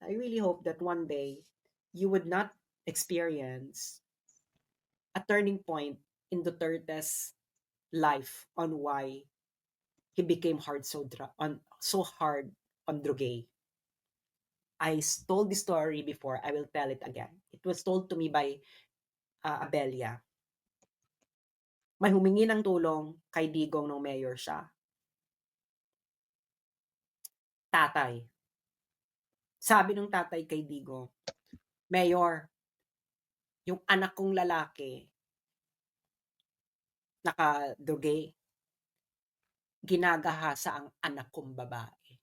I really hope that one day you would not experience a turning point in Duterte's life on why he became so hard on Drugay. Told this story before. I will tell it again. It was told to me by Abelia. May humingi ng tulong kay Digong nung mayor siya. Tatay. Sabi ng tatay kay Digong, Mayor, yung anak kong lalaki, naka-drugay, ginagahasa ang anak kong babae.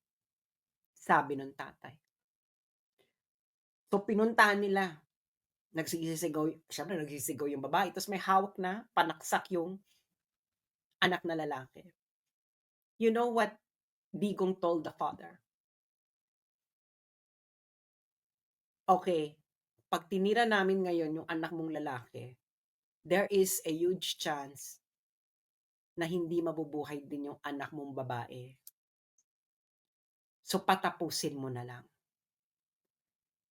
Sabi ng tatay. So, pinuntahan nila. Syempre nagsisigaw yung babae, tapos may hawak na panaksak yung anak na lalaki. You know what Digong told the father? Okay, pag tinira namin ngayon yung anak mong lalaki, there is a huge chance na hindi mabubuhay din yung anak mong babae. So, patapusin mo na lang.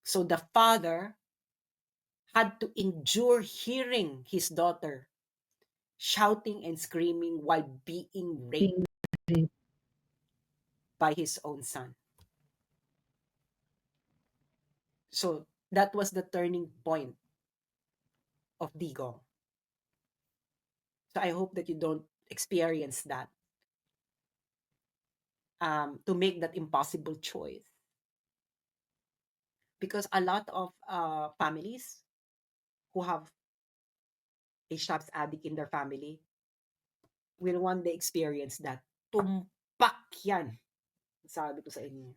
So, the father had to endure hearing his daughter shouting and screaming while being raped by his own son. So, that was the turning point of Digong. So, I hope that you don't experience that. To make that impossible choice. Because a lot of families who have a shops addict in their family will one day experience that. Tumpak yan. Sabi ko sa inyo.